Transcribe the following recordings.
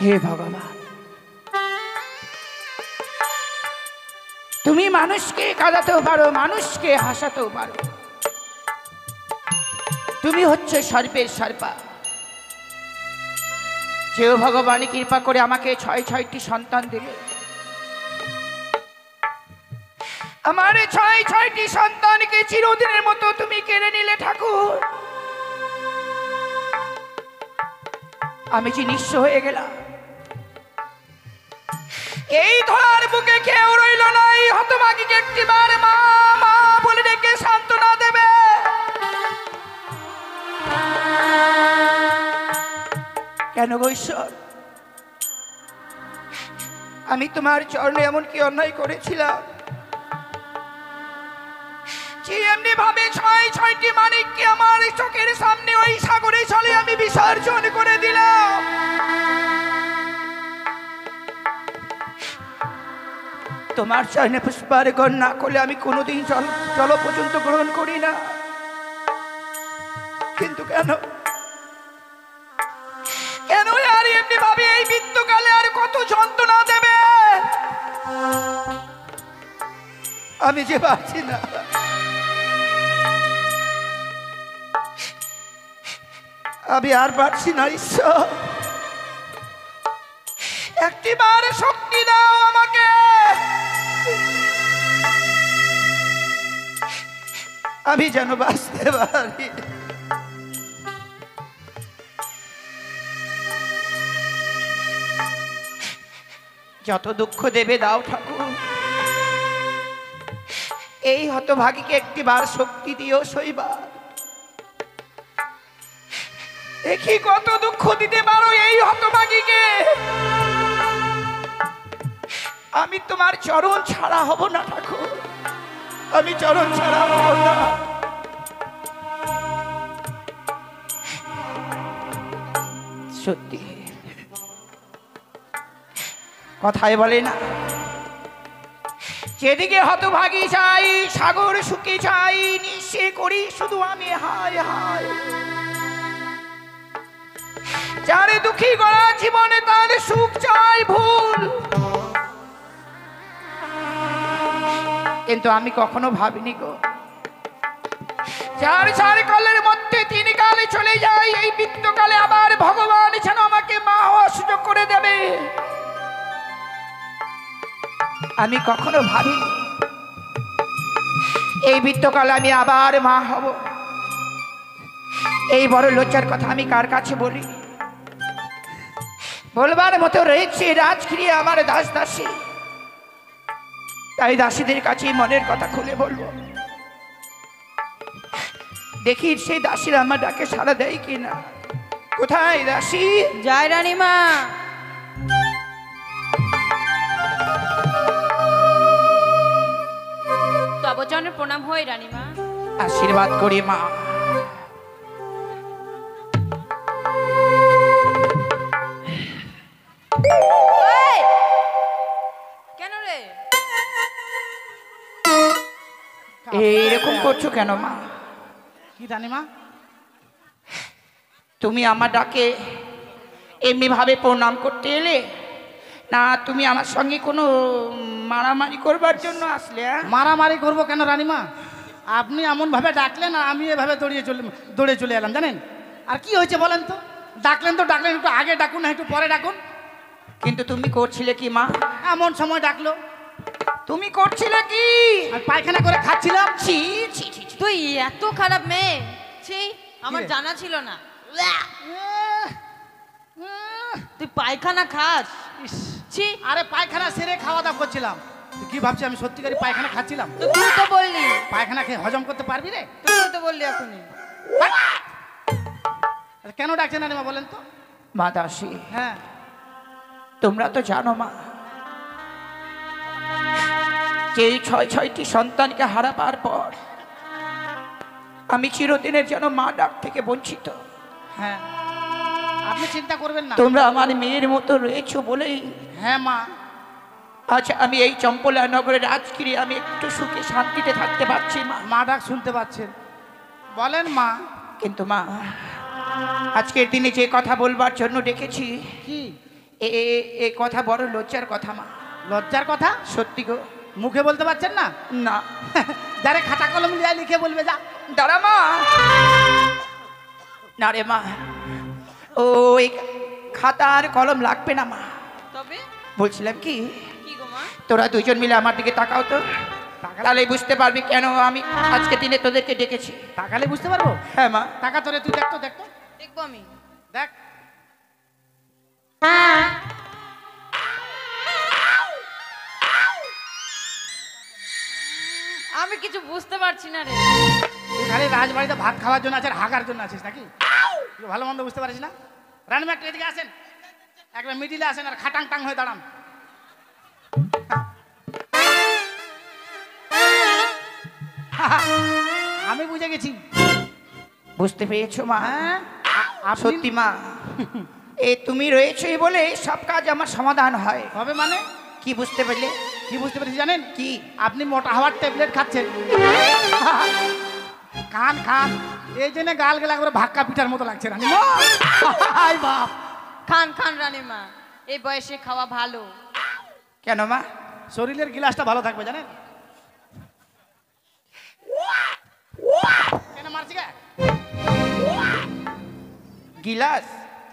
হে ভগবান, তুমি মানুষকে কাঁদাতেও পারো, মানুষকে হাসাতেও পারো। তুমি হচ্ছে সর্পের সর্পা। যেও ভগবান কৃপা করে আমাকে 6টি সন্তান দিলে, আমার 6টি সন্তানকে চিরদিনের মতো তুমি কেড়ে নিলে ঠাকুর। আমি যে নিঃস্ব হয়ে গেলাম, এই ধরার বুকে কেউ রইল না। এই হতভাগীকে একটিবার মা মা বলে ডেকে সান্ত্বনা দেবে। কেন গো ঈশ্বর, আমি তোমার চরণে এমন কি অন্যায় করেছিলাম যে এমনি ভাবে 6টি মানিককে আমার চোখের সামনে ওই সাগরে চলে আমি বিসর্জন করে দিলাম? তোমার চরণে পুষ্পার্ঘ্য না করলে আমি কোনোদিন জল পর্যন্ত গ্রহণ করি না। কিন্তু কেন কেন আর এমনি ভাবে এই মৃত্যুকালে আর কত যন্ত্রণা দেবে? আমি যে পারছি না, আমি আর পারছি না। ঈশ্বর, একটিবার শক্তি দাও আমাকে। আমি যেন বাঁচতে পারি। যত দুঃখ দেবে দাও ঠাকুর, এই হতভাগীকে একটিবার শক্তি দিও সইবার। দেখি কত দুঃখ দিতে পারো এই হতভাগীকে। আমি তোমার চরণ ছাড়া হব না ঠাকুর, আমি চরণ ছাড়া হব না। সত্যি কথায় বলে না, যেদিকে হতভাগী চাই সাগর সুখে চাই, নিঃশে করি শুধু আমি হায় হায়। যারে দুঃখী গড়া জীবনে তার সুখ চাই ভুল, কিন্তু আমি কখনো ভাবিনি গো, যার 4 কালের মধ্যে 3 কালে চলে যায়, এই মৃত্যুকালে আবার ভগবান যেন আমাকে মা হওয়ার সুযোগ করে দেবে। আমি কখনো ভাবিনি এই মৃত্যুকালে আমি আবার মা হব। এই বড় লজ্জার কথা আমি কার কাছে বলি? বলবার মতো রয়েছে রাজগৃহে আমার দাস দাসী, তাই দাসীদের কাছে মনের কথা খুলে বলবো। দেখি সেই দাসীরা আমার ডাকে সাড়া দেয় কিনা। কোথায় দাসী? জয় রানীমা। তব চরণে প্রণাম হয় রানীমা। আশীর্বাদ করি মা। কেন রে এইরকম করছো কেন মা? কি রানীমা, তুমি আমার ডাকে এমনি ভাবে প্রণাম করতে এলে না? তুমি আমার সঙ্গে কোনো মারামারি করবার জন্য আসলে? মারামারি করবো কেন রানীমা? আপনি এমন ভাবে ডাকলেন আর আমি এভাবে দৌড়ে চলে এলাম জানেন। আর কি হয়েছে বলেন তো? ডাকলেন তো ডাকলেন, একটু আগে ডাকুন না একটু পরে ডাকুন। কিন্তু তুমি করছিলে কি মা? এমন সময় ডাকলো। তুমি করছিলে কি? আর পায়খানা করে খাচ্ছিলাম। ছি ছি ছি ছি। তুই এত খারাপ মেয়ে, ছি আমার জানা ছিল না। তুই পায়খানা খাস? ছি। আরে পায়খানা সেরে খাওয়া দাওয়া করছিলাম। কি ভাবছি আমি সত্যিকারই পায়খানা খাচ্ছিলাম? তুই তো বললি পায়খানা খেয়ে হজম করতে পারবি রে? তুই তো বললি এখনই। কেন ডাকছেন রানীমা বলেন তো? মা দাসী, হ্যাঁ তোমরা তো জানো মা, যে 6টি সন্তানকে হারাবার পর আমি চিরদিনের যেন মা ডাক থেকে বঞ্চিত। হ্যাঁ আপনি চিন্তা করবেন না, তোমরা আমার মেয়ের মতো রয়েছো বলেই হ্যাঁ মা আচ্ছা আমি এই চম্পলা নগরের রাজগৃহে আমি একটু সুখে শান্তিতে থাকতে পারছি মা। মা ডাক শুনতে পাচ্ছেন? বলেন মা। কিন্তু মা, আজকের দিনে যে কথা বলবার জন্য ডেকেছি, কি? এ কথা বড় লজ্জার কথা মা। লজ্জার কথা? সত্যি গো। মুখে বলতে পারছেন না? না। যারে খাতা কলম লিয়ে লিখে বলবে যা। দাঁড়া মা। না রে মা, ওই খাতা আর কলম লাগবে না মা। তবে বলছিলাম কি, কি গো মা? তোরা দুজন মিলে আমার দিকে তাকাও তো, তাহলে বুঝতে পারবি কেন আমি আজকে দিনে তোদেরকে ডেকেছি। তাকালে বুঝতে পারবো? হ্যাঁ মা। টাকা তোরে, তুই দেখ তো, দেখ তো, দেখবো আমি। দেখ। আমি কিছু বুঝতে পারছি না রে। তুই খালি রাজবাড়িতে ভাত খাওয়ার জন্য আছিস আর হাগার জন্য আছিস নাকি? তুই ভালো মন্দ বুঝতে পারিস না? রানমা একটু এদিকে আসেন, একবার মিডিলে আসেন আর খাটাং টাং হয়ে দাঁড়ান। আমি বুঝে গেছি। বুঝতে পেরেছো মা? হ্যাঁ, সত্যি মা, তুমি রয়েছোই বলে সব কাজ আমার সমাধান হয়। হবে মানে? কি বুঝতে পারলে? কি বুঝতে পেরেছি জানেন? কি? আপনি মোটা হওয়ার ট্যাবলেট খাচ্ছেন। খান খান, এই জন্য গাল গেলা করে ভাক্কা পিঠার মতো লাগছে রানী। হাই বাপ। খান খান রানীমা, এই বয়সে খাওয়া ভালো। কেন মা? শরীরের গিলাসটা ভালো থাকবে জানেন? কেন মারছি গা? গিলাস?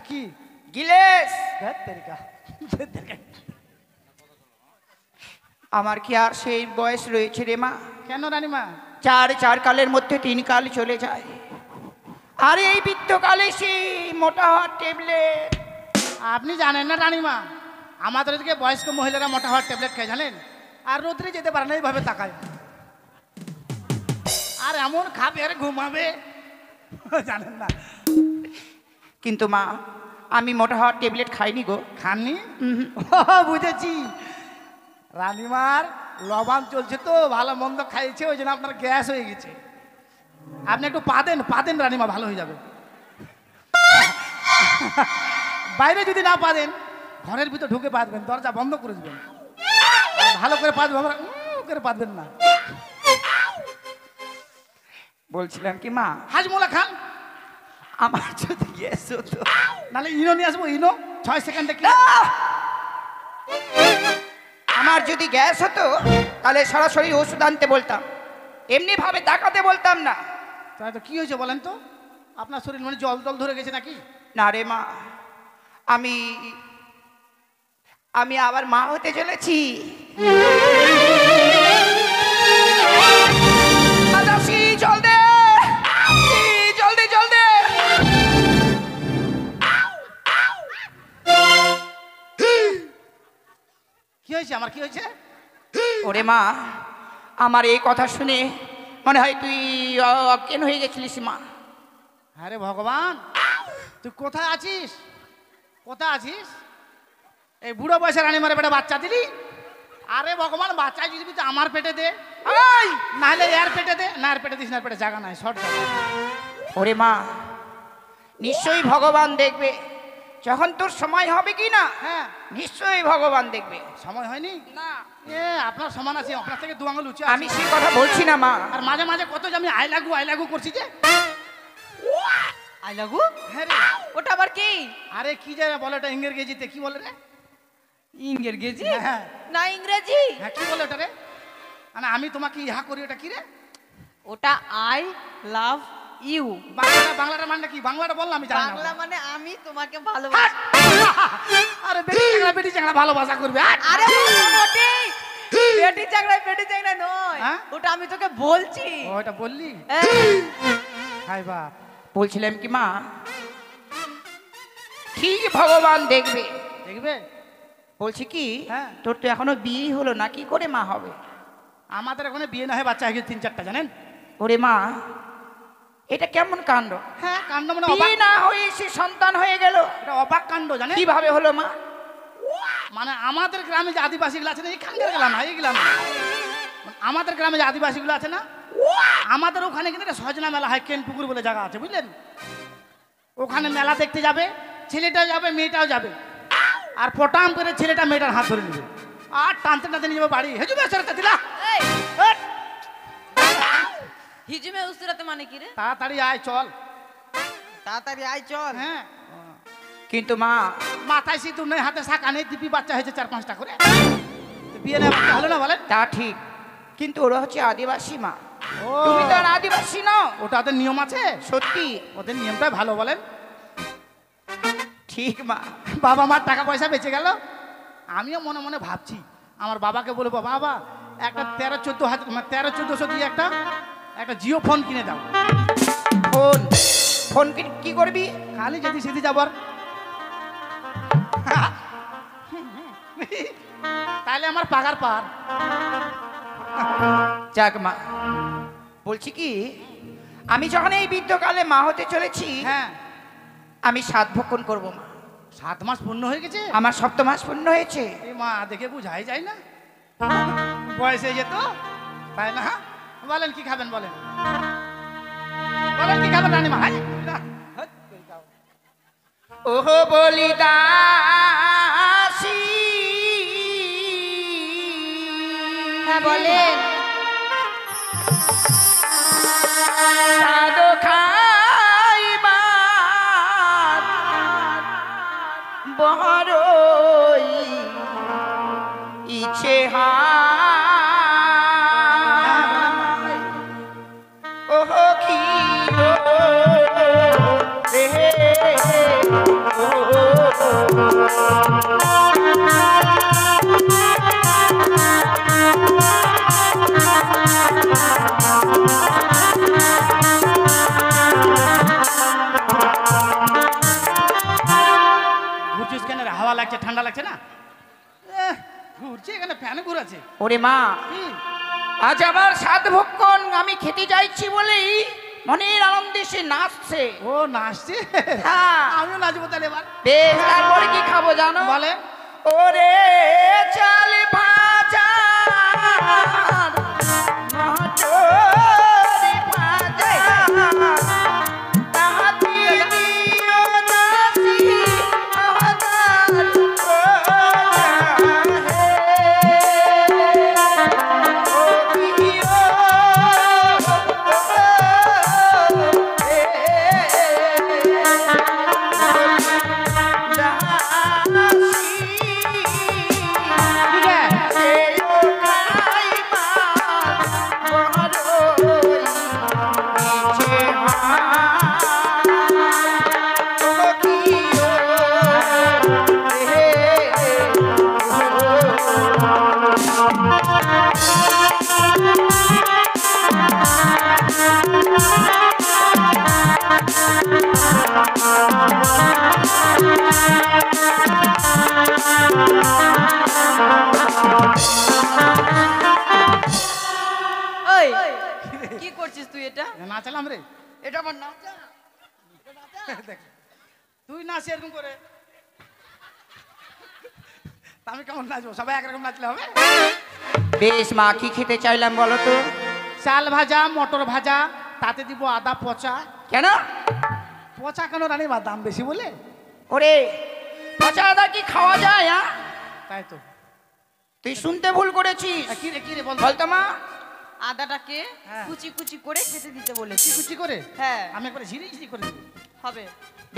কি গিলেস? ধ্যাৎ তেরিকা। আমার কি আর সেই বয়স রয়েছে রে মা? কেন রানীমা? চার কালের মধ্যে 3 কাল চলে যায়, আর এই বৃদ্ধকালে সেই মোটা হওয়ার ট্যাবলেট। আপনি জানেন না রানীমা, আমাদের এদিকে বয়স্ক মহিলারা মোটা হওয়ার ট্যাবলেট খায় জানেন, আর রোদ্রে যেতে পারে না, এইভাবে তাকায় আর এমন খাবে আর ঘুমাবে, জানেন না? কিন্তু মা, আমি মোটা হওয়ার ট্যাবলেট খাইনি গো। খাননি? বুঝেছি, রানীমার লবণ চলছে তো, ভালো মন্দ খাইছে, ওই জন্য আপনার গ্যাস হয়ে গেছে। আপনি একটু পাদেন রানীমা, ভালো হয়ে যাবে। বাইরে যদি না পাদেন, ঘরের ভিতর ঢুকে পাতবেন, দরজা বন্ধ করে দেবেন, ভালো করে পাতবেন, আমরা করে পাতবেন না। বলছিলাম কি মা, হাজমোলা খান, আমার যদি গ্যাস হতো, নাহলে ইনো নিয়ে আসবো, ইনো 6 সেকেন্ডে কি। আমার যদি গ্যাস হতো তাহলে সরাসরি ওষুধ আনতে বলতাম, এমনি ভাবে তাকাতে বলতাম না। তাই তো, কি হয়েছে বলেন তো? আপনার শরীর মানে জল জল ধরে গেছে নাকি? না রে মা, আমি আবার মা হতে চলেছি। আদাসি, জল দে, জল দে, জল দে। কি হয়েছে আমার, কি হয়েছে? ওরে মা, আমার এই কথা শুনে মনে হয় তুই অজ্ঞান হয়ে গেছিলিস মা। আরে ভগবান, তুই কোথায় আছিস? কোথায় আছিস? এই বুড়ো বয়সে রানীমারে পেটে বাচ্চা দিলি? আরে ভগবান, বাচ্চা যদি তুই আমার পেটে দে, নাহলে এর পেটে দে। না, এর পেটে দিস না, এর পেটে জায়গা নাই, শর্ট জায়গা। ওরে মা, নিশ্চয়ই ভগবান দেখবে, যখন তোর সময় হবে কি না, হ্যাঁ, নিশ্চয়ই ভগবান দেখবে। সময় হয়নি না, আপনার সমান আছে, আপনার থেকে 2 আঙুল উঁচু আমি সেই কথা বলছি না মা। আর মাঝে মাঝে কত যে আমি আই লাগু করছি যে। আই লাগু? হ্যাঁ রে। ওটা আবার কি? আরে কি যে বলে ওটা, ইংরেজিতে কি বলে রে? ইংরেজি হ্যাঁ না ইংরেজি? হ্যাঁ, কি বলে ওটা রে? মানে আমি তোমাকে ইহা করি, ওটা কি রে? ওটা আই লাভ ইউ। বাংলাটা মানে কি? বাংলাটা বললাম, আমি জানি বাংলা না। মানে আমি তোমাকে ভালোবাসি। আরে বেটি চাংড়া ভালোবাসা করবে। আরে মোটে বেটি চাংড়া নয়, হ্যাঁ? ওটা আমি তোকে বলছি। ওটা বললি? হাই বাপ। বলছিলাম কি মা, ঠিক ভগবান দেখবে। দেখবে? বলছি কি, হ্যাঁ। তোর তো এখনো বিয়ে হলো না, কি করে মা হবে? আমাদের ওখানে বিয়ে না হয় বাচ্চা হয়ে গেছে 3-4টা, জানেন? ওরে মা, এটা কেমন কাণ্ড? হ্যাঁ, কাণ্ড মানে বিয়ে অবাক। না হয়ে সে সন্তান হয়ে গেল, এটা অবাক কাণ্ড, জানেন? কিভাবে হলো মা? মানে আমাদের গ্রামে যে আদিবাসীগুলো আছে না, এখানকার গেলাম না, এইগুলা না, মানে আমাদের গ্রামে যে আদিবাসীগুলো আছে না, আমাদের ওখানে কিন্তু একটা সজনা মেলা হয়, কেনপুকুর বলে জায়গা আছে, বুঝলেন? ওখানে মেলা দেখতে যাবে, ছেলেটাও যাবে, মেয়েটাও যাবে, আর পটাম করে ছেলেটা মেয়েটার হাত ধরে নেবে, আর টানতে টানতে নিয়ে যাবে বাড়ি। হেজুবে সেটা দিলা, এই, হেট! হিজুমে উস্তুরাতে মানে কি রে? তাড়াতাড়ি আয়, চল। তাড়াতাড়ি আয় চল। হ্যাঁ, কিন্তু মা, মাথায় সিঁদুর নেই, হাতে শাঁখা নেই, দিবি বাচ্চা হয়েছে 4-5টা করে। তো বিয়ে নেওয়া হলো না বলেন? তা ঠিক, কিন্তু ওরা হচ্ছে আদিবাসী মা, ও তুমি তো আর আদিবাসী নও। ওটা ওদের নিয়ম আছে, সত্যি ওদের নিয়মটাই ভালো বলেন। ঠিক মা। বাবা মার টাকা পয়সা বেঁচে গেল। আমিও মনে মনে ভাবছি আমার বাবাকে বলবো, বাবা একটা 13-14 দিয়ে একটা জিও ফোন কিনে দাও। ফোন? ফোন কি করবি? খালি যদি সেদি যাবার তাহলে আমার পাগার পার। যাক মা, বলছি কি, আমি যখন এই বৃদ্ধকালে মা হতে চলেছি, হ্যাঁ, আমি 7 ভক্ষণ করবো মা। 7 মাস পূর্ণ হয়ে গেছে? আমার 7 মাস পূর্ণ হয়েছে। এই মা দেখে বুঝাই যায় না, বয়স হয়ে যেত, তাই না? বলেন কি খাবেন, বলেন বলেন কি খাবেন রানীমা? ওহো বলিদাসী, হ্যাঁ বলেন। সাধু খাইবার বড়ই ইচ্ছে হয়। ওহো কি রে ঘুরছিস কেন রে? হাওয়া লাগছে, ঠান্ডা লাগছে না? ঘুরছে এখানে, ফ্যান ঘুরাচ্ছে। ওরে মা, কি? আজ আমার 7 ভক্ষণ আমি খেতে যাইছি বলেই মনের আনন্দে সে নাচছে। ও নাচছে? হ্যাঁ। আমিও নাচবো তাহলে এবার। বেশ, তারপরে কি খাবো জানো? বলে ওরে চাল ভাজা মটর ভাজা, তাহাতে দিও দাসী আদার ওই কি করছিস তুই এটা? নাচলাম রে। এটা আমার নাচা। দেখ, তুই নাচ এরকম করে, তা আমি কেমন নাচবো? সবাই একরকম নাচলে হবে? বেশ মা, কি খেতে চাইলাম বলো তো? চাল ভাজা, মটর ভাজা, তাতে দিব আদা পচা। কেন? পচা কেন রানীমা? দাম বেশি বলে? ওরে, পচা আদা কি খাওয়া যায়? তাই তো। তুই শুনতে ভুল করেছিস। কি রে, কি রে, বল বলতো মা। আদাটাকে হ্যাঁ। কুচি কুচি করে খেতে দিতে বলেছি। কুচি করে? হ্যাঁ। আমি একবার ঝিরি ঝিরি করে দেবো। হবে।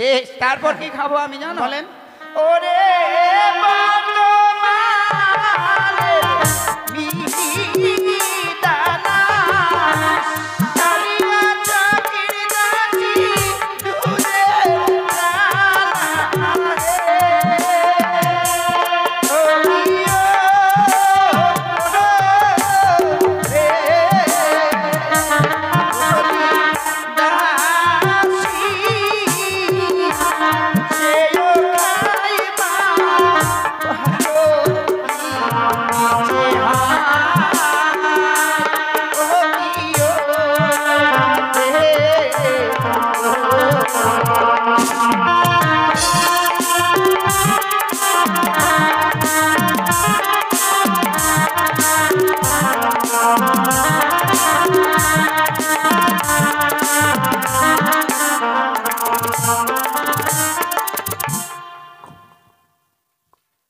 বেশ, তারপর কি খাবো আমি জানো? বলেন। ওরে বর্তমানে মিহি দানা, চালিয়া চাকির দাসী দুধের দানা রে। ওলিও রে, দাসী সেও খাইবা ভালো ইচ্ছে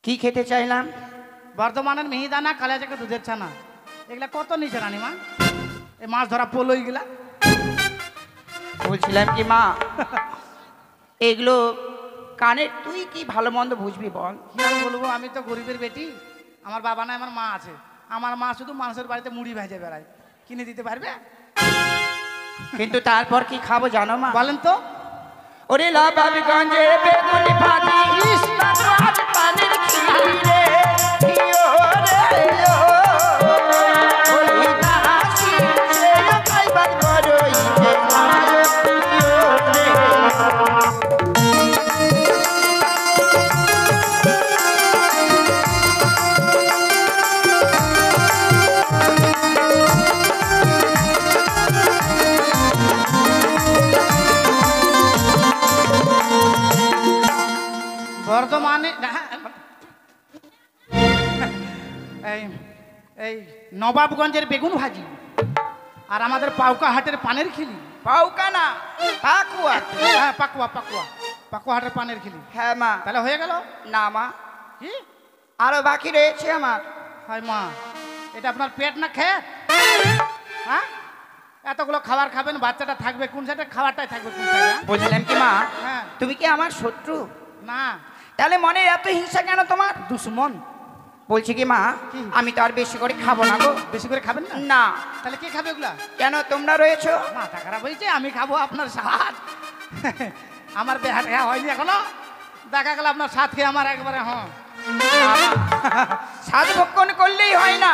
কি খেতে চাইলাম? বর্ধমানের মিহিদানা, কালিয়াচকের দুধের ছানা, এগুলা কত নিচে রানীমা? এই মাছ ধরা পোলো এগুলা? বলছিলাম কি মা, এগুলো কানের তুই কি ভালো মন্দ বুঝবি বল। কি আর বলবো, আমি তো গরিবের বেটি। আমার বাবা নাই, আমার মা আছে। আমার মা শুধু মানুষের বাড়িতে মুড়ি ভেজে বেড়ায়, কিনে দিতে পারবে? কিন্তু তারপর কি খাবো জানো মা? বলেন তো। ওরে লাবাবগঞ্জের বেগুনি ভাজি, আজ পানের খিরি রে, ইয়ো রে ইয়ো। ওই দাসি সে খাইবার বড়ই যে আয়, ইয়ো রে। বর্ধমানে এই এই নবাবগঞ্জের বেগুন ভাজি আর আমাদের পাউকা হাটের পানের খিলি। পাউকা না, পাকুয়া। হ্যাঁ, পাকুয়া পাকুয়া পাকুয়া হাটের পানের খিলি। হ্যাঁ মা। তাহলে হয়ে গেল? না মা, কি আরো বাকি রয়েছে আমার। হায় মা, এটা আপনার পেট না খেত? হ্যাঁ, এতগুলো খাবার খাবেন, বাচ্চাটা থাকবে কোন সাইডে? খাবারটাই থাকবে কোন সাইডে? বলছিলাম কি মা, হ্যাঁ। তুমি কি আমার শত্রু? না, তাহলে মনে এত হিংসা কেন তোমার? দুশ্মন। বলছি কি মা, কি? আমি তো আর বেশি করে খাবো না গো। বেশি করে খাবেন না? না। তাহলে কে খাবে ওগুলা? কেন তোমরা রয়েছো? মাথা খারাপ হয়েছে, আমি খাবো আপনার স্বাদ? আমার বেহা টেহা হয়নি এখনো, দেখা গেল আপনার স্বাদ খেয়ে আমার একবারে হ্যাঁ। স্বাদ ভক্ষণ করলেই হয় না,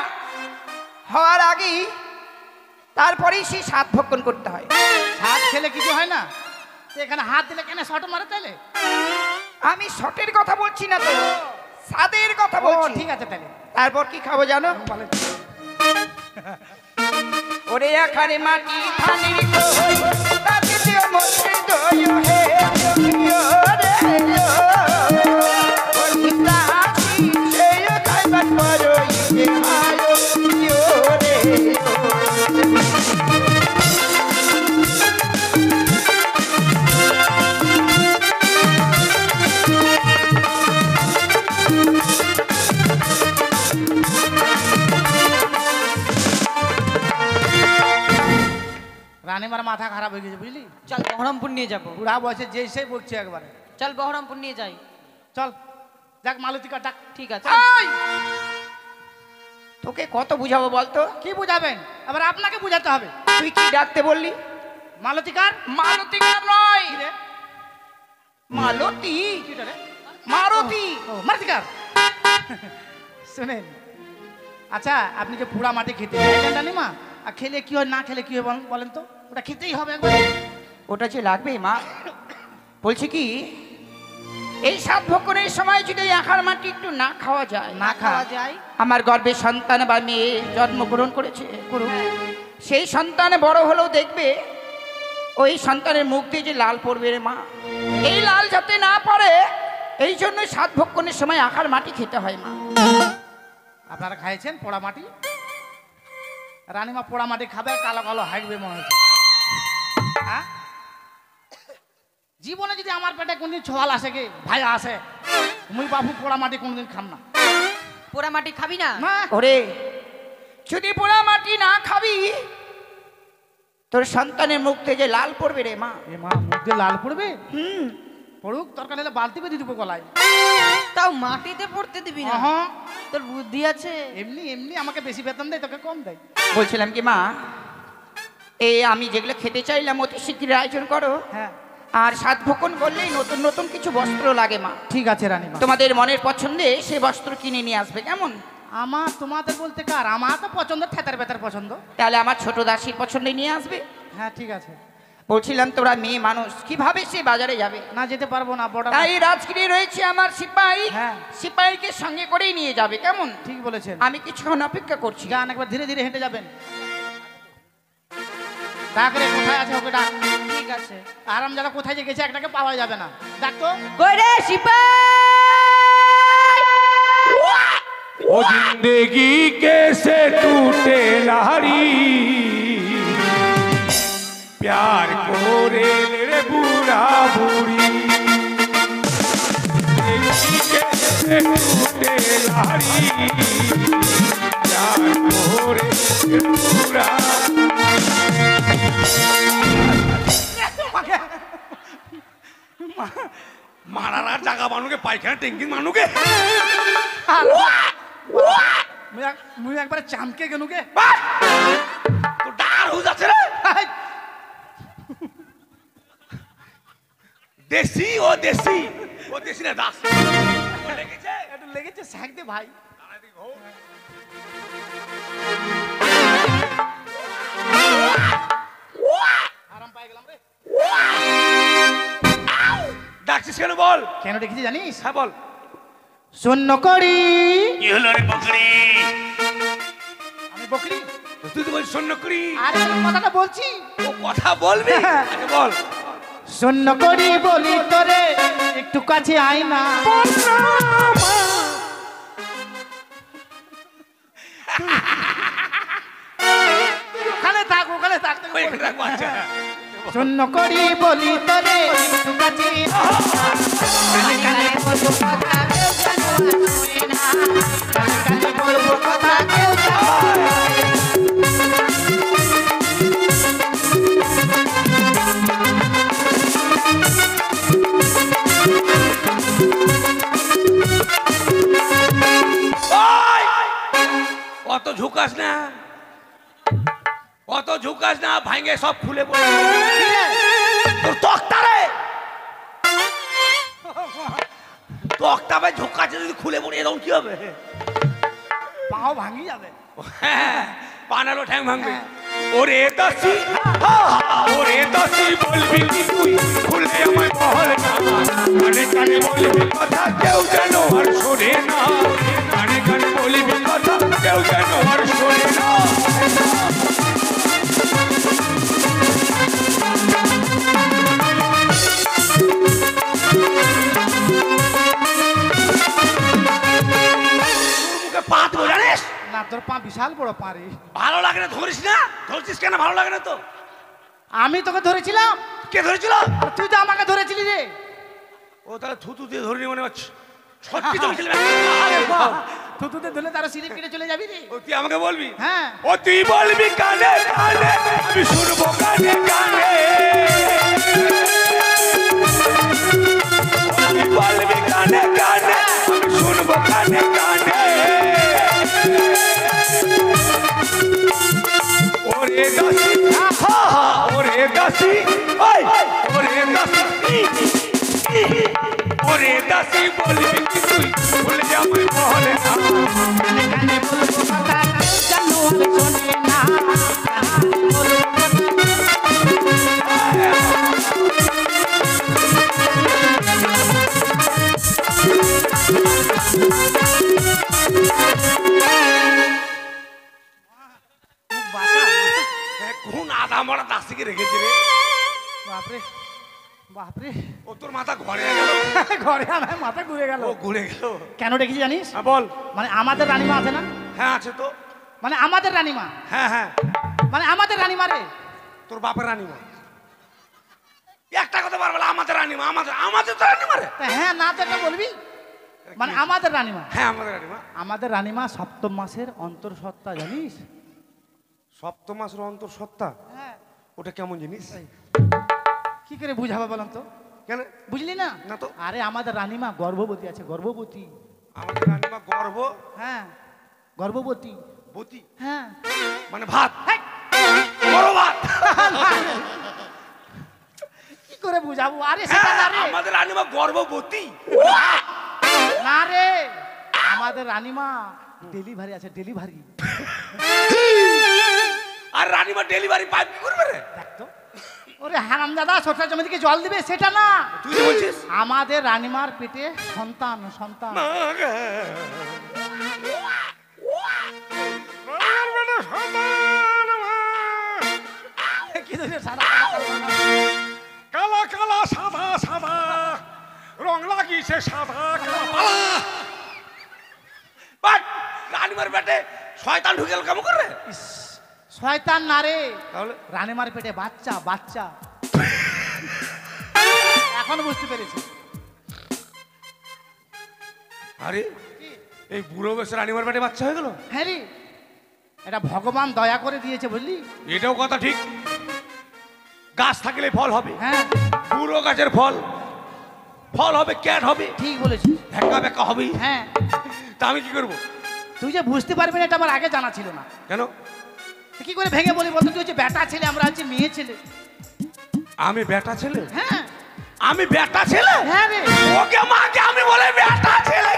হওয়ার আগেই তারপরেই সেই স্বাদ ভক্ষণ করতে হয়। স্বাদ খেলে কিছু হয় না? তো এখানে হাত দিলে কেন শট মারে তাইলে? আমি শটের কথা বলছি না তো, স্বাদের কথা ও বলছি। ঠিক আছে তাহলে। তারপর কি খাবো জানো? বলেন। ওরে এখানে মাটি ধানের কই, তাতে দিও মনের দই হে, ইয়ো রে ইয়ো। ওই দাসি সে খাইবার বড়ই যে আয়, ইয়ো রে ইয়ো। রানীমার মাথা খারাপ হয়ে গেছে বুঝলি? চল বহরমপুর নিয়ে যাবো। বুড়া বয়সে যে সেই বকছে একবারে। চল বহরমপুর নিয়ে যাই। চল যাক, মালতিকা ডাক। ঠিক আছে। এই! তোকে কত বুঝাবো বলতো? কি বুঝাবেন? আবার আপনাকে বুঝাতে হবে। তুই কি ডাকতে বললি? মালতিকার? মালতিকার নয়, কি রে? মালতী, কি রে? মারতী। ও মালতিকার। শুনেন, আচ্ছা আপনি যে পুরা মাটি খেতে চাইলেন রানীমা, আর খেলে কি হয় না খেলে কি হয় বলেন তো? ওটা খেতেই হবে একবার। ওটা যে লাগবে মা। বলছি কি, এই সাত ভক্ষণের সময় যদি আখার মাটি একটু না খাওয়া যায়, না খাওয়া খা। যায়। আমার গর্ভে সন্তান বা মেয়ে জন্মগ্রহণ করেছে, সেই সন্তান বড় হলেও দেখবে ওই সন্তানের মুখ দিয়ে যে লাল পড়বে রে মা, এই লাল যাতে না পড়ে এই জন্য সাত ভক্ষণের সময় আখার মাটি খেতে হয় মা। আপনারা খাইছেন পোড়া মাটি? রানীমা পোড়া মাটি খাবে, কালো কালো হাঁকবে মনে হচ্ছে। হ্যাঁ, জীবনে যদি আমার পেটে কোনদিন ছোয়াল আসে গে ভাই আসে, মুই বাবু পোড়া মাটি কোনদিন খাম না। পোড়া মাটি খাবি না? না, ওরে, যদি পোড়া মাটি না খাবি তোর সন্তানের মুখ থেকে যে লাল পড়বে রে মা। এ মা, মুখ দিয়ে লাল পড়বে? হুম, পড়ুক, দরকার হলে বালতি বেঁধে দিব গলায়। তাও মাটিতে পড়তে দিবি না? হ্যাঁ, তোর বুদ্ধি আছে? এমনি এমনি আমাকে বেশি বেতন দেয়, তোকে কম দেয়। বলছিলাম কি মা, এই আমি যেগুলো খেতে চাইলাম অতি শীঘ্র আয়োজন করো। হ্যাঁ আর সাত ভক্ষণ করলেই নতুন নতুন কিছু বস্ত্র লাগে মা। ঠিক আছে রানীমা। তোমাদের মনের পছন্দে সে বস্ত্র কিনে নিয়ে আসবে, কেমন? আমার তোমাদের বলতে কার? আমার তো পছন্দ থেতার বেতার পছন্দ। তাহলে আমার ছোট দাসীর পছন্দে নিয়ে আসবে। হ্যাঁ ঠিক আছে। বলছিলাম তোরা মেয়ে মানুষ, কিভাবে সে বাজারে যাবে? না যেতে পারবো না, বড়। তাই রাজগিরি রয়েছে আমার সিপাহী, হ্যাঁ। সিপাহীকে সঙ্গে করেই নিয়ে যাবে, কেমন? ঠিক বলেছেন। আমি কিছুক্ষণ অপেক্ষা করছি। যান, একবার ধীরে ধীরে হেঁটে যাবেন। ডাক রে, কোথায় আছে ওকে ডাক। ঠিক আছে। আরাম যারা কোথায় যে গেছে একটাকে পাওয়া যাবে না, ডাক তো। কই রে সিপাই? ओ जिंदगी कैसे टूटे नारी प्यार को रे बुरा बुरी जिंदगी कैसे टूटे नारी प्यार को रे बुरा মারার আর জায়গা মানুকে পায়খানা ট্যাঙ্কি মানুকে মুই একবারে চামকে গেনুকে তো ডার হুজ আছে রে দেশি ও দেশি না দাস ও লেগেছে একটু লেগেছে শাক দে ভাই আরাম পাই গেলাম রে ডাকছিস কেন বল কেন দেখেছি জানিস হ্যাঁ বল শূন্য করি কি হলো রে বকরি আমি বকরি তুই তো বল শূন্য করি আরে আমি কথাটা বলছি ও কথা বলবি আচ্ছা বল শূন্য করি বলি তোরে একটু কাছে আয় না ওখানে থাক ওই এখানে রাখবো, আচ্ছা। শূন্য করি বলি তোরে একটু কাছে কানে কানে বলবো কথা কেউ যেন শুনে না কানে কানে বলবো কথা কেউ যেন অত ঝুকাস না ভাঙে সব খুলে পড়ে তোর তক্তা রে তক্তা ভাই ঝুকাচ্ছে যদি খুলে পড়ে এরকম কি হবে পাও ভাঙি যাবে বানালো ঠ্যাং ভাঙবে ওরে দাসি বলবি কি তুই খুলে আমার মহল না কানে কানে বলবি কথা কেউ যেন আর শোনে না কানে কানে বলবি কথা কেউ যেন আর শোনে না পা দেবো জানিস না তোর পা বিশাল বড় পা রে ভালো লাগে না ধরিস না ধরছিস কেন ভালো লাগে না তো আমি তোকে ধরেছিলাম কে ধরেছিল তুই তো আমাকে ধরেছিলি রে ও তাহলে থুতু দিয়ে ধরিনি মনে হচ্ছে সত্যি চলছিল থুতুতে ধরলে তারা সিরিপ কেটে চলে যাবি রে ও তুই আমাকে বলবি হ্যাঁ ও তুই বলবি কানে কানে আমি শুনবো কানে কানে তুই বলবি কানে কানে আমি শুনবো কানে কানে ওরে দাসি ওরে দাসি ওরে দাসি বলবি কি তুই বলে যা আমি মহলে না কানে কানে বলবো কথা কেউ যেন আর শোনে না কোন আধা মরা দাসিকে রেখেছে রে বাপরে বাপরে ও তোর মাথা ঘরে গেল ঘরে আমার মাথা ঘুরে গেল ও ঘুরে গেল কেন দেখেছি জানিস বল মানে আমাদের রানীমা আছে না হ্যাঁ আছে তো মানে আমাদের রানীমা হ্যাঁ মানে আমাদের রানীমা রে তোর বাপের রানীমা একটা কথা বল আমাদের রানীমা আমাদের তো রানীমা রে তা হ্যাঁ না তো এটা বলবি মানে আমাদের রানীমা হ্যাঁ আমাদের রানীমা আমাদের রানীমা সপ্তম মাসের অন্তঃসত্ত্বা জানিস সপ্তম মাসের অন্তঃসত্ত্বা হ্যাঁ ওটা কেমন জিনিস কি করে বুঝাবো বললাম তো কেন বুঝলি না না তো আরে আমাদের রানীমা গর্ভবতী আছে গর্ভবতী আমাদের রানীমা গর্ভ হ্যাঁ গর্ভবতী বতী হ্যাঁ মানে ভাত বড় ভাত কি করে বুঝাবো আরে সেটা না রে আমাদের রানীমা গর্ভবতী না রে আমাদের রানীমা ডেলিভারি আছে ডেলিভারি আর রানীমা ডেলিভারি পাইপ কি করবে রে দেখ তো ওরে হারামজাদা ছোটরা জমি থেকে জল দিবে সেটা না তুই তো বলছিস আমাদের রানীমার পেটে সন্তান সন্তান কি ধরে সাদা কালা কালা সাদা সাদা রং লাগিয়েছে সাদা বাট রানীমার পেটে শয়তান ঢুকে গেল কেমন করে ইস, শয়তান না রে তাহলে রানীমার পেটে বাচ্চা বাচ্চা এখন বুঝতে পেরেছি আরে এই বুড়ো বয়সে রানীমার পেটে বাচ্চা হয়ে গেল হ্যাঁ রে এটা ভগবান দয়া করে দিয়েছে বুঝলি এটাও কথা ঠিক গাছ থাকলে ফল হবে হ্যাঁ বুড়ো গাছের ফল ফল হবে, ক্যাট হবে, ঠিক বলেছিস। ঢাকা বেকা হবে। হ্যাঁ, তা আমি কি করবো? তুই যে বুঝতে পারবি না এটা আমার আগে জানা ছিল না। কেন? তুই কি করে ভেঙে বলি বলতো? তুই হচ্ছে বেটা ছেলে, আমরা হচ্ছে মেয়ে ছেলে। আমি বেটা ছেলে? হ্যাঁ আমি বেটা ছেলে? হ্যাঁ রে। ওকে মাকে আমি বলে বেটা ছেলে।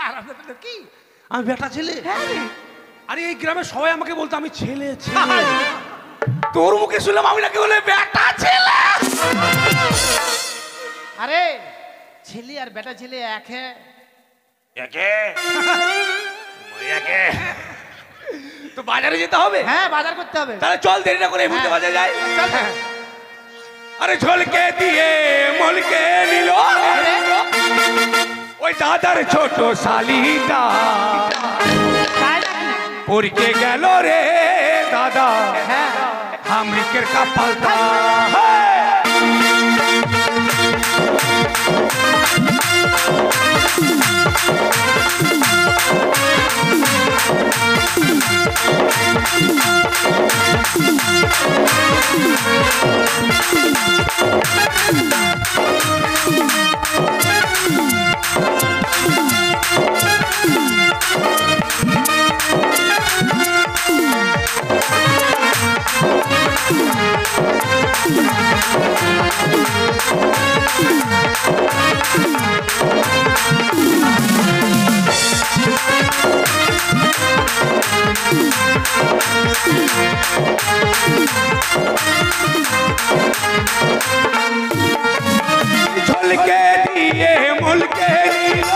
আর আমরা বললাম, কি? আমি বেটা ছেলে? হ্যাঁ রে। আরে এই গ্রামের সবাই আমাকে বলতো আমি ছেলে ছেলে। তোর মুখে শুনলাম আমি নাকি বলে বেটা ছেলে। আরে ছেলে আর বেটা ছেলে এক হ্যাঁ। একে একে তো বাজারে যেতে হবে। হ্যাঁ, বাজার করতে হবে। তাহলে চল, দেরি না করে এই মুহূর্তে বাজারে যাই। চল। আরে ঝলকে দিয়ে মলকে নিল ওই দাদার ছোট শালিটা, তাই নাকি? পরীকে গেল রে দাদা হ্যাঁ। আমরিকের কপালটা। ঝলকে দিয়ে মুলকে নিল,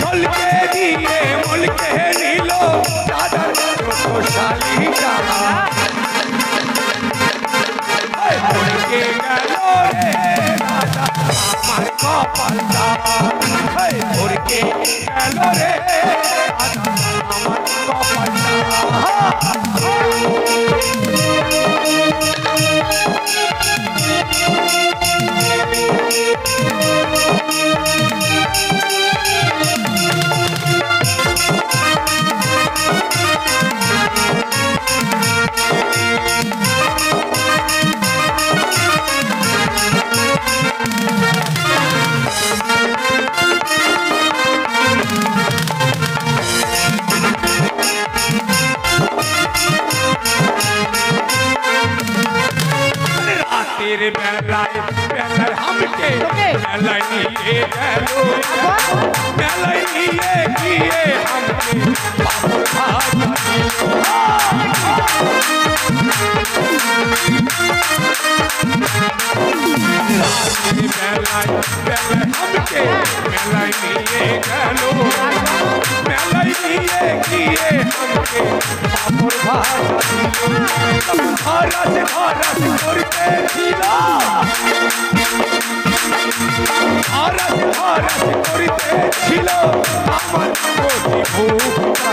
ঝলকে দিয়ে মুলকে নিল দাদার ছোট শালিটা, পরীকে গেল রে দাদা আমার কপালটা, পরীকে গেল রে দাদা আমার কপালটা। রাতের বেলায় বেলায় আমাকে মেলায় নিয়ে গেল, মেলায় নিয়ে গিয়ে আমাকে পাপড় ভাজা দিল। রাতের বেলায় বেলায় আমাকে মেলায় নিয়ে গেল, মেলায় নিয়ে গিয়ে আমাকে পাপড় ভাজা দিল। হরাস হরাস করতেছিল, হরাস হরাস করতেছিল আমার কচি বুকটা।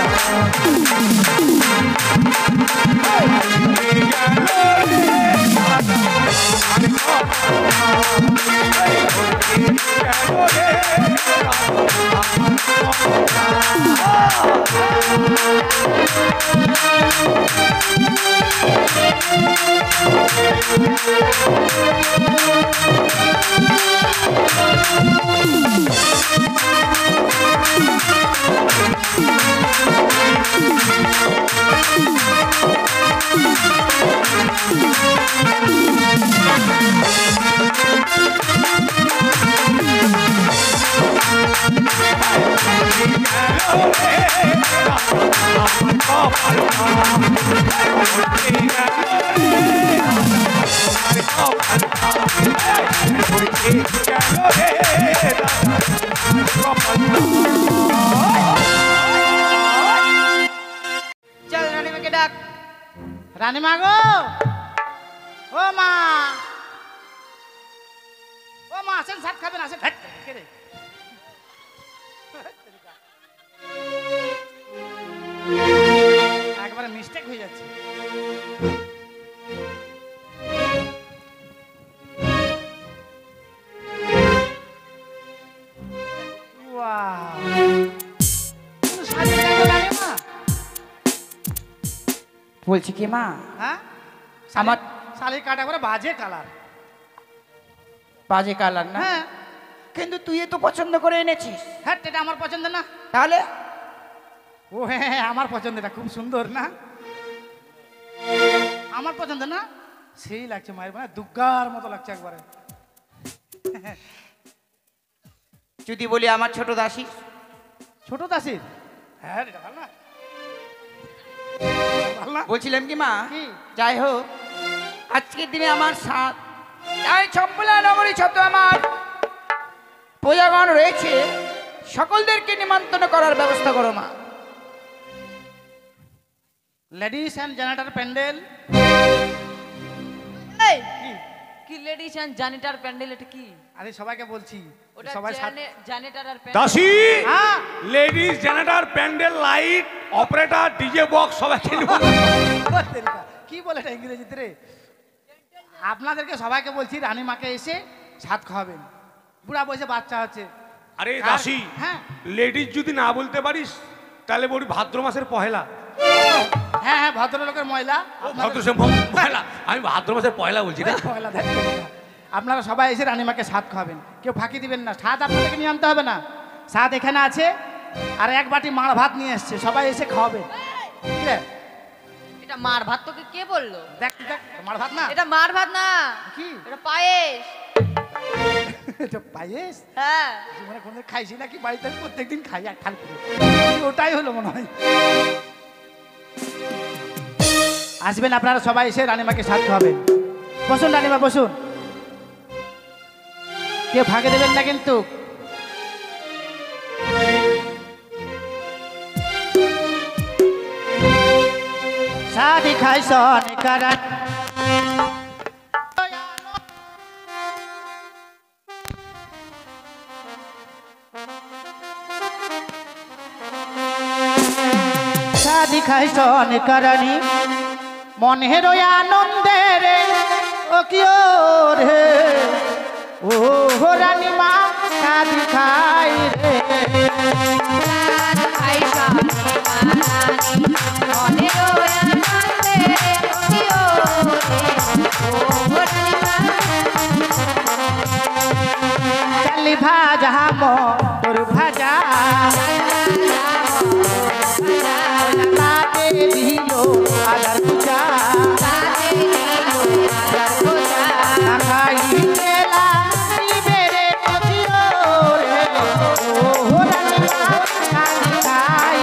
চল রানীমাকে ডাক। রানীমা গো, ও মা, ও মা আসেন, সাত খাবেন আসেন। হ্যাট, কে রে? একবারে মিস্টেক হয়ে যাচ্ছে। বলছি কি মা, হ্যাঁ, আমার শালির কাটা করে বাজে কালার। বাজে কালার না? হ্যাঁ কিন্তু তুই তো পছন্দ করে এনেছিস। হ্যাঁ এটা আমার পছন্দ না। তাহলে ও হ্যাঁ হ্যাঁ, আমার পছন্দ, এটা খুব সুন্দর না? আমার পছন্দ না? সেই লাগছে মায়ের মানে দুর্গার মতো লাগছে একবারে। যদি বলি আমার ছোট দাসী। ছোট দাসির? হ্যাঁ এটা ভালো না? ভালো না? বলছিলাম কি মা, কি? যাই হোক আজকের দিনে আমার সাথ তাই চম্পলা নগরী ছোট আমার প্রজাগণ রয়েছে, সকলদেরকে নিমন্ত্রণ করার ব্যবস্থা করো মা। Ladies and generator pandal. এই, কি? কি লেডিস অ্যান্ড জানিটার প্যান্ডেল, এটা কি? আরে সবাইকে বলছি ওটা সবাই জানিটার আর প্যান্ডেল। দাসী, হ্যাঁ ladies generator, pandal, light, operator, DJ box সবাইকে নিমন্ত্রণ। কি বলে এটা ইংরেজিতে রে? আপনাদেরকে সবাইকে বলছি রানীমাকে এসে সাত খাওয়াবেন। বুড়া বয়সে বাচ্চা হচ্ছে। আরে দাসী, হ্যাঁ লেডিস যদি না বলতে পারিস তাহলে বলি ভাদ্র মাসের পহেলা। হ্যাঁ হ্যাঁ ভদ্রলোকের ময়লা। ভাদ্র পহেলা, আমি ভাদ্র মাসের পয়লা বলছি না। পয়লা দেখবেন না। আপনারা সবাই এসে রানীমাকে সাত খাওয়াবেন, কেউ ফাঁকি দিবেন না। সাত আপনাদেরকে নিয়ে আনতে হবে না, সাত এখানে আছে। আর এক বাটি মাড় ভাত নিয়ে এসছে, সবাই এসে খাওয়াবেন। ঠিক আছে? এটা মার ভাত, তোকে কে বললো? দেখ দেখ মাড় ভাত না, এটা মার ভাত না, কি এটা পায়েস। এটা পায়েস। হ্যাঁ জীবনে কোনদিন খাইছি নাকি? বাড়িতে প্রত্যেকদিন খাই এক থাল করে। ওটাই হলো মনে হয়। আসবেন আপনারা সবাই এসে রানীমাকে সাথ খাওয়াবেন। বসুন রানীমা বসুন, কেউ ফাঁকে দেবেন না কিন্তু। শাদি খাই সন কারণ শাদি খাই সন করণী মনের আনন্দের ও কিও রে ও রানীমা শাদি খাই রে। চালি ভাজা মোর ভাজা তাতে দিল আদার পূজা খাই মেলা বেড়ে কচিও রে ও রানীমা শাদি খাই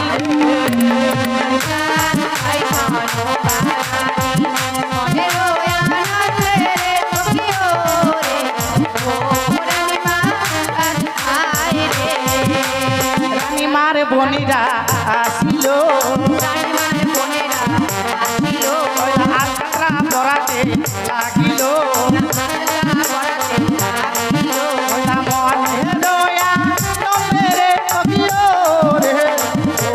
রানীমার বনিরা আসিল আত্রা পরাতে লাগিল মনে দয়া নমেরে কবিও রে ও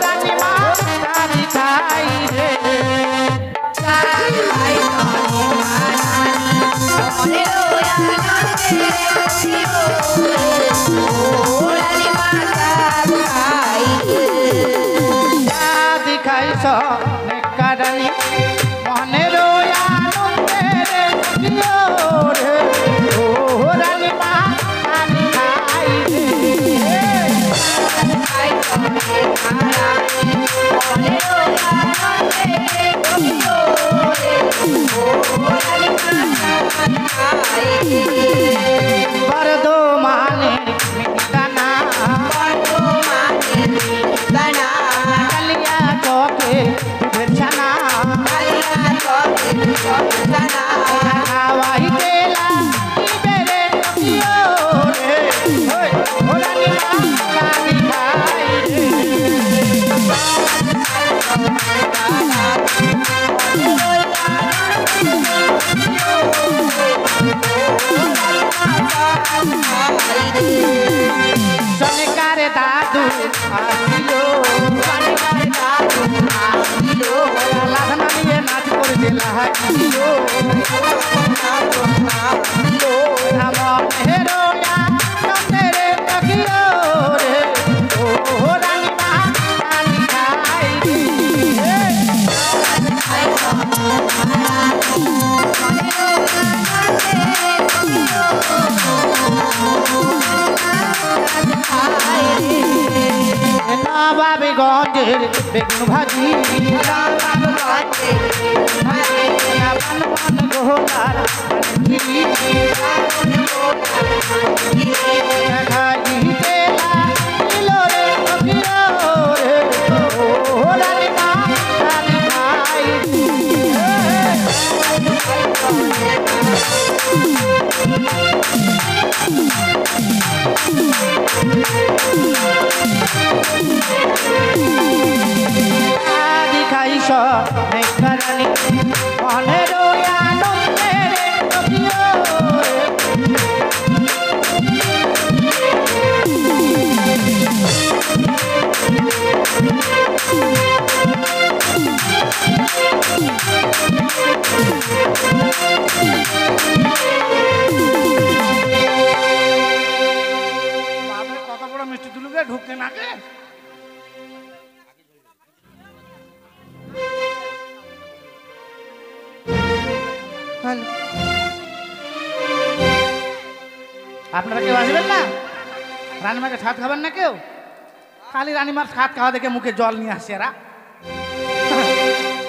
রানীমা শাদি খাই রে। শাদি খাই সনে কারণী মনের আনন্দের কবিও রে ও রানীমা শাদি খাই রে। বর্ধমানের মিষ্টানা কালিয়া চকে দুধের ছানা হাওয়াই তেলা বেড়ে কবিও রে ও রানীমা শাদি খাই রে। সনেকারে দাদু আসিল লাধনা নিয়ে নাচ করতে লাগিল নন্দের তকিও রে ও রানীমা শাদি খাই রে। নবাবে গঞ্জের বেগুন ভাজি গোলার খাইতে লাগিল রে ফকির রে ও রানী মা রানী ভাই আদি খাইছ মেঘরানী মনের আনন্দে রে ফকির কত বড় মিষ্টি তুলুকে ঢুকতে নাকে আপনারা কেউ আসবেন না রানীমাকে ছাদ খাবেন না কেউ খালি রানীমার ছাদ খাওয়া দেখে মুখে জল নিয়ে আসছে এরা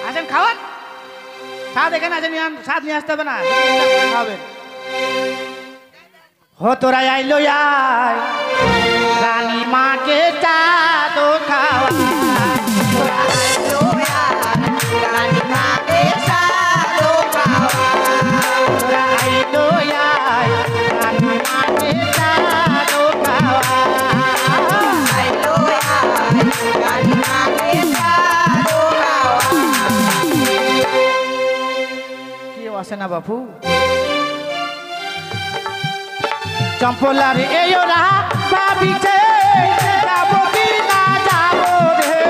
আসেন খাওয়ান ছাদ এখানে আছে নিয়ে ছাদ নিয়ে আসতে হবে না খাওয়াবেন হো তোরা আইলো আয় রানীমাকে চাঁদ খাওয়া তোরা আইলো আয় রানীমাকে চাঁদ খাওয়া কেউ আসে না বাপু চম্পলার এই ওরা ভাবিছে যাবো কি না যাবো রে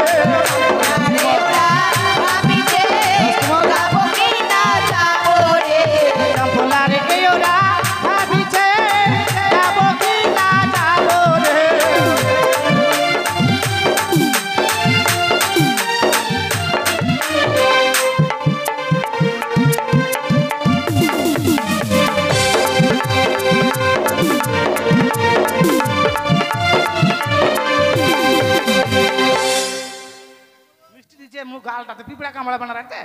চম্পলার এই ওরা ভাবিছে যাবো কি না যাবো রে মিষ্টি দিচ্ছে মুখ গালটাতে পিঁপড়া কামড়া বানা রাখতে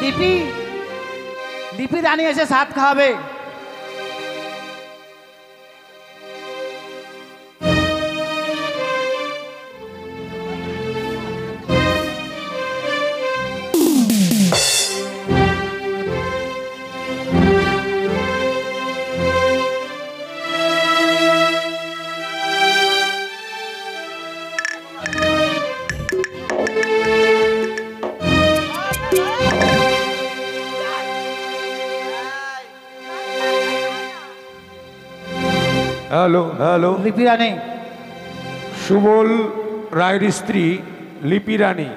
লিপি লিপি রানী এসে সাত খাওয়াবে হ্যালো হ্যালো লিপি রানী সুবল রায়ের স্ত্রী লিপি রানী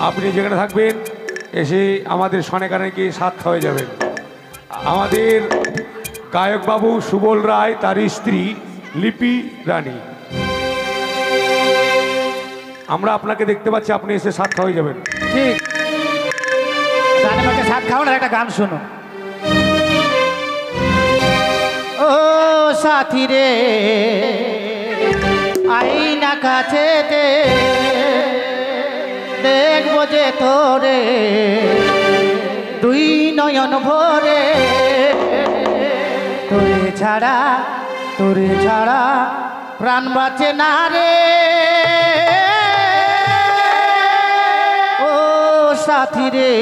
আপনি যেখানে থাকবেন এসে আমাদের সনেকানেকে সাথ হয়ে যাবেন আমাদের গায়কবাবু সুবল রায় তার স্ত্রী লিপি রানী আমরা আপনাকে দেখতে পাচ্ছি আপনি এসে সাথ হয়ে যাবেন ঠিক রানীমাকে সাত খাওয়ানোর একটা গান শোনো ও সাথী রে আইনা কাছে দেখবো যে তোরে দুই নয়ন ভরে তোরে ছাড়া প্রাণ বাঁচে না রে ও সাথী রে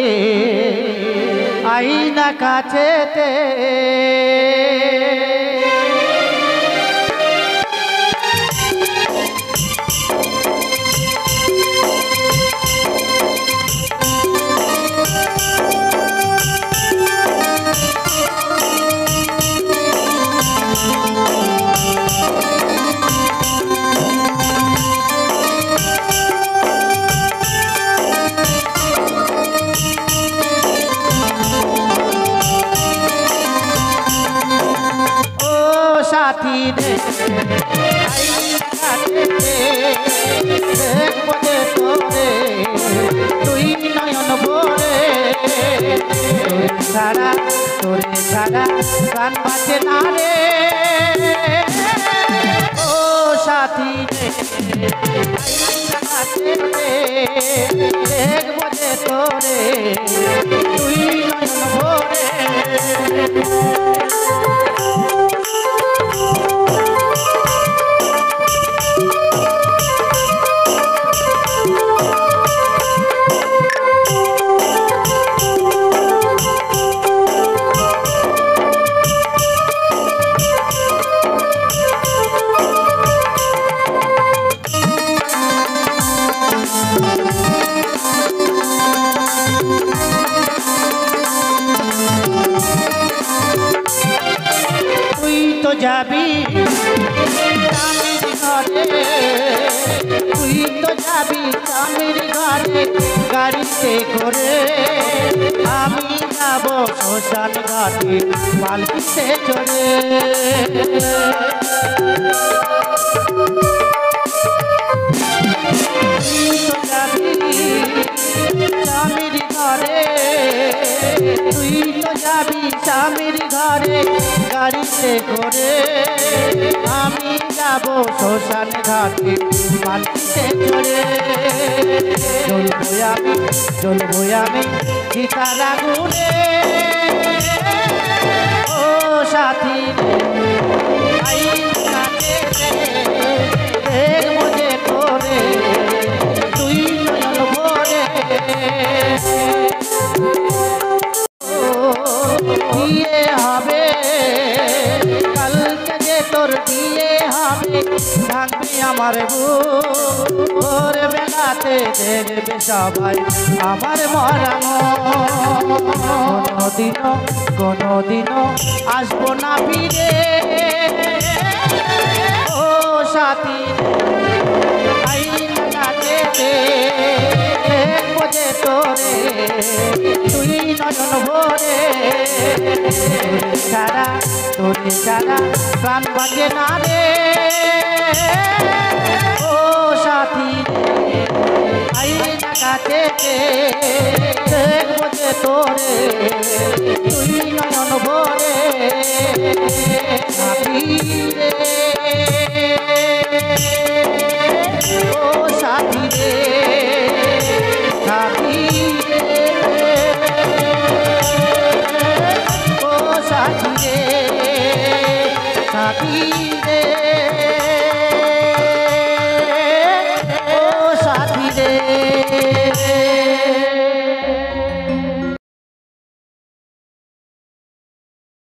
আইনা কাছেতে ও ছাড়া তোরে ছাড়া প্রাণ বাঁচে না রে ও সাথী দেখবো যে তোরে তুই নয়ন ভরে যাবি স্বামীর ঘরে তুই তো যাবি স্বামীর ঘরে গাড়িতে করে আমি যাব শ্মশান ঘাটে পালকিতে চড়ে তুই তো যাবি স্বামীর ঘরে তুই তো যাবি স্বামীর ঘরে গাড়িতে করে আমি যাব শ্মশান ঘাটে পালকিতে চড়ে চলবো আমি চিতার আগুনে ও সাথী দেখবো যে তোরে তুই নয়ন ভরে বিয়ে হবে কালকে যে তোর বিয়ে হবে ভাঙবি আমার ভোর বেলাতে দেখবে সবাই আমার মরানো কোনদিনও আসবো না ফিরে ও সাথী দেখবো যে তোরে তুই নয়ন ভরে তোরে ছাড়া প্রাণ বাঁচে না রে ও সাথী আইনা কাছে দেখবো যে তোরে তুই নয়ন ভরে রে ও সাথী রে সাথী রে ও সাথী রে সাথী রে